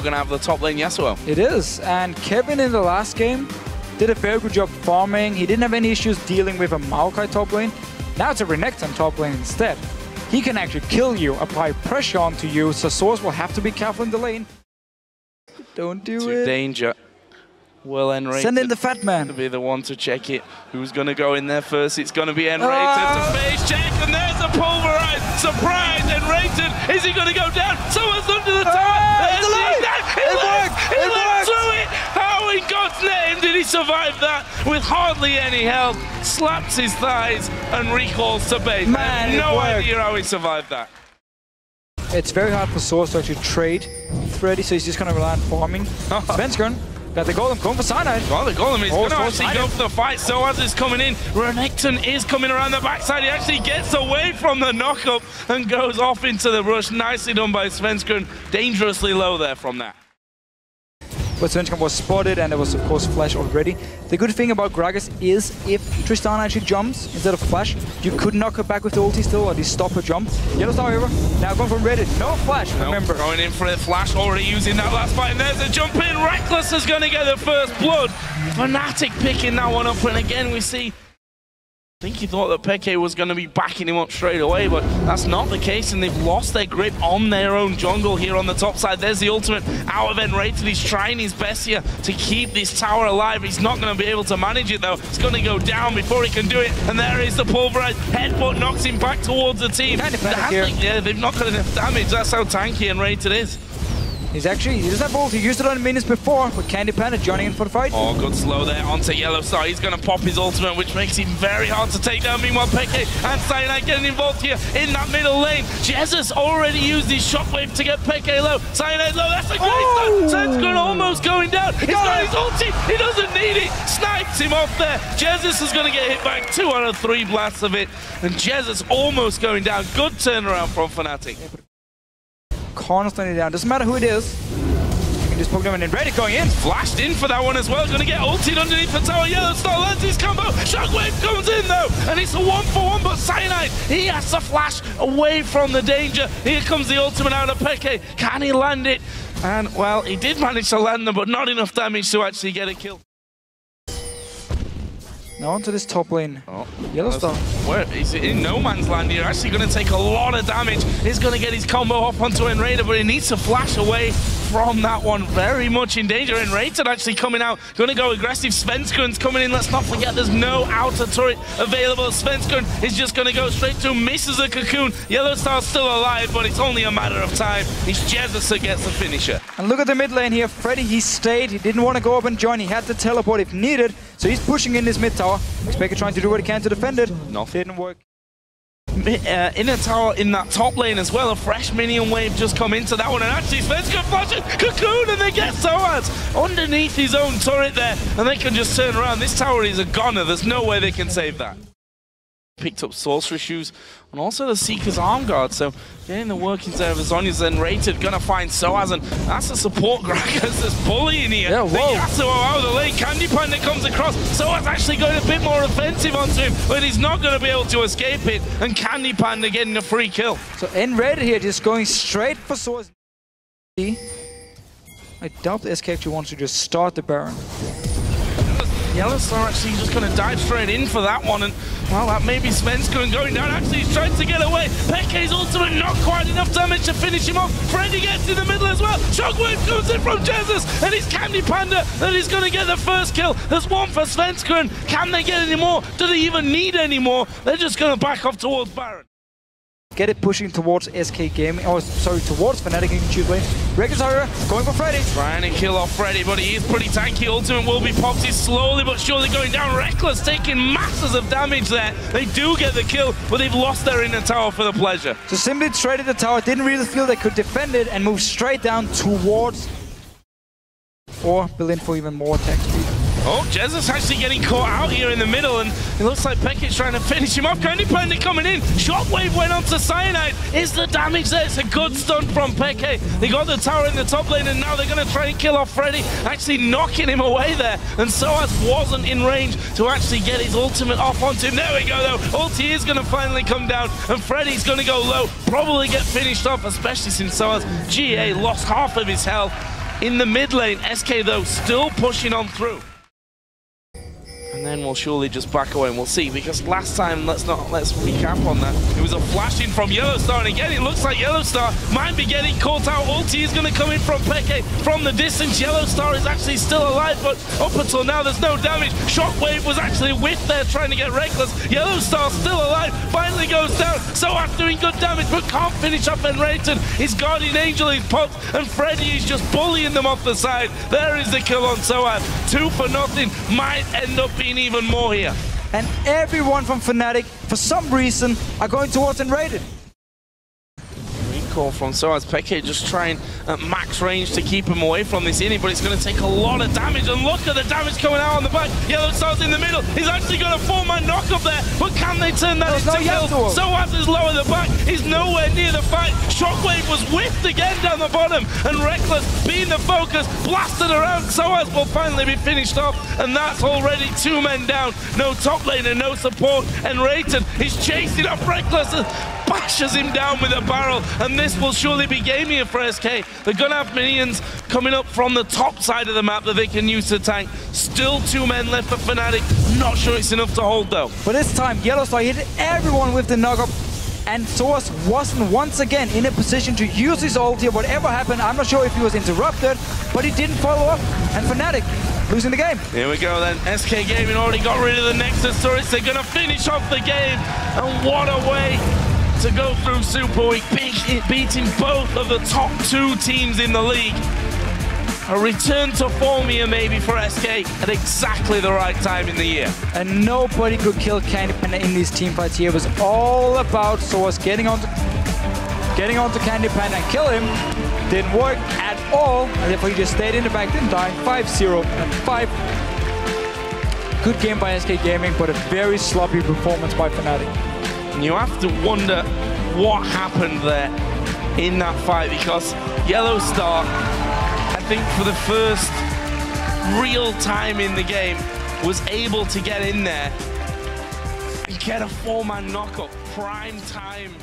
we're going to have the top lane Yasuo. It is, and Kevin in the last game did a very good job farming. He didn't have any issues dealing with a Maokai top lane. Now it's a Renekton top lane instead. He can actually kill you, apply pressure onto you, so sOAZ will have to be careful in the lane. Don't do it. Danger. Well, nRated. Send in the fat man. To be the one to check it. Who's going to go in there first? It's going to be nRated to face check, and there's a pulverized surprise. nRated, is he going to go down? Someone's under the tower. It worked through it. How in God's name did he survive that with hardly any health? Slaps his thighs and recalls to base. Man, no idea how he survived that. It's very hard for sOAZ to actually trade Freddy, so he's just going to rely on farming. Svenskeren got the golem going for Cyanide. Well, the golem is going to actually Cyanide. go for the fight. sOAZ is coming in. Renekton is coming around the backside. He actually gets away from the knock-up and goes off into the rush. Nicely done by Svenskeren. Dangerously low there from that. But Svenskeren was spotted, and there was, of course, flash already. The good thing about Gragas is if Tristana actually jumps instead of flash, you could knock her back with the ulti still, or at least stop her jump. YellOwStaR, however, now going from Reddit. No flash, remember. Going in for the flash, already using that last fight, and there's a jump in. Rekkles is going to get the first blood. Fnatic picking that one up, and again we see... I think he thought that Peke was going to be backing him up straight away, but that's not the case, and they've lost their grip on their own jungle here on the top side. There's the ultimate out of nRated. He's trying his best here to keep this tower alive. He's not going to be able to manage it, though. It's going to go down before he can do it, and there is the pulverized headbutt, knocks him back towards the team. Yeah, they've not got enough damage. That's how tanky nRated is. He doesn't have ult. He used it on minutes before, but CandyPanda joining in for the fight. Oh, good slow there onto YellOwStaR. He's going to pop his ultimate, which makes him very hard to take down. Meanwhile, Peke and Cyanide getting involved here in that middle lane. Jesiz already used his shockwave to get Peke low. Cyanide low. That's a great start. Svenskeren almost going down. He's got his ulti. He doesn't need it. Snipes him off there. Jesiz is going to get hit back. 2 out of 3 blasts of it. And Jesiz almost going down. Good turnaround from Fnatic. Constantly down. Doesn't matter who it is. You can just poke them in. Reddit going in. Flashed in for that one as well. Going to get ulted underneath the tower. YellOwStaR lands his combo. Shockwave comes in though. And it's a 1-for-1. But Cyanide, he has to flash away from the danger. Here comes the ultimate out of Peke. Can he land it? And well, he did manage to land them, but not enough damage to actually get a kill. Now onto this top lane. YellOwStaR. Where is it in no man's land here? Actually going to take a lot of damage. He's going to get his combo off onto nRated, but he needs to flash away from that one. Very much in danger. nRated actually coming out. Going to go aggressive. Svenskeren's coming in. Let's not forget there's no outer turret available. Svenskeren is just going to go straight to, misses a cocoon. YellOwStar's still alive, but it's only a matter of time. It's Jesiz that gets the finisher. And look at the mid lane here. Freddy, he stayed. He didn't want to go up and join. He had to teleport if needed. So he's pushing in this mid tower. xPeke trying to do what he can to defend it. No. Didn't work. In a tower in that top lane as well. A fresh minion wave just come into that one, and actually Svenskeren flashes cocoon, and they get sOAZ underneath his own turret there, and they can just turn around. This tower is a goner. There's no way they can save that. Picked up sorcerer shoes and also the Seeker's arm guard, so getting the workings there of Zonya's nRated. Gonna find sOAZ, and that's the support Gragas that's bullying here. Yeah, the Yasuo out of the lane. CandyPanda comes across. sOAZ actually going a bit more offensive onto him, but he's not going to be able to escape it, and CandyPanda getting a free kill. So nRated here just going straight for sOAZ. I doubt the SK actually wants to just start the Baron. YellOwStaR actually just going to dive straight in for that one, and well, that may be Svenskeren going down. Actually, he's trying to get away. Peke's ultimate, not quite enough damage to finish him off. Freddy gets in the middle as well. Shockwave comes in from Jesiz, and it's CandyPanda that is going to get the first kill. There's one for Svenskeren. Can they get any more? Do they even need any more? They're just going to back off towards Baron. Get it pushing towards SK Gaming, or sorry, towards Fnatic in Q lane. Rekkles, however, going for Freddy. Trying to kill off Freddy, but he is pretty tanky. Ultimate will be popped. He's slowly but surely going down. Rekkles taking masses of damage there. They do get the kill, but they've lost their inner tower for the pleasure. So simply traded the tower, didn't really feel they could defend it, and moved straight down towards, or build in for even more attack speed. Oh, Jesiz actually getting caught out here in the middle, and it looks like Peke's trying to finish him off. CandyPanda coming in. Shockwave went onto Cyanide. Is the damage there? It's a good stun from Peke. They got the tower in the top lane, and now they're going to try and kill off Freddy, actually knocking him away there. And sOAZ wasn't in range to actually get his ultimate off onto him. There we go, though. Ulti is going to finally come down, and Freddy's going to go low. Probably get finished off, especially since sOAZ GA lost half of his health in the mid lane. SK, though, still pushing on through. And then we'll surely just back away and we'll see, because last time, let's recap on that. It was a flashing from YellOwStaR, and again, it looks like YellOwStaR might be getting caught out. Ulti is going to come in from xPeke from the distance. YellOwStaR is actually still alive, but up until now, there's no damage. Shockwave was actually with there trying to get Rekkles. YellOwStar still alive, finally goes down. sOAZ doing good damage, but can't finish up nRated. His Guardian Angel is popped, and Freddy is just bullying them off the side. There is the kill on sOAZ. 2 for nothing, might end up being even more here. And everyone from Fnatic, for some reason, are going towards nRated. Recall from sOAZ. xPeke just trying at max range to keep him away from this inning, but it's going to take a lot of damage. And look at the damage coming out on the back. YellOwStar's in the middle. He's actually got a 4-man knock up there, but can they turn that into kills? sOAZ is low at the back. He's nowhere near the fight. Shockwave was whipped again down the bottom, and Rekkles, being the focus, blasted around. sOAZ will finally be finished off, and that's already 2 men down. No top lane and no support. nRated is chasing up Rekkles, bashes him down with a barrel, and this will surely be game here for SK. They're gonna have minions coming up from the top side of the map that they can use to tank. Still 2 men left for Fnatic. Not sure it's enough to hold though. But this time, YellOwStaR hit everyone with the knock-up, and sOAZ wasn't once again in a position to use his ulti. Whatever happened, I'm not sure if he was interrupted, but he didn't follow up, and Fnatic losing the game. Here we go then. SK Gaming already got rid of the Nexus turrets. They're gonna finish off the game, and what a way to go through Super Week, beating both of the top 2 teams in the league. A return to form here maybe for SK at exactly the right time in the year. And nobody could kill CandyPanda in these team fights here. It was all about sOAZ getting onto CandyPanda and kill him. Didn't work at all, and therefore he just stayed in the back, didn't die. 5-0 and 5. Good game by SK Gaming, but a very sloppy performance by Fnatic. You have to wonder what happened there in that fight, because YellOwStaR, I think for the first real time in the game, was able to get in there and get a 4-man knockup. Prime time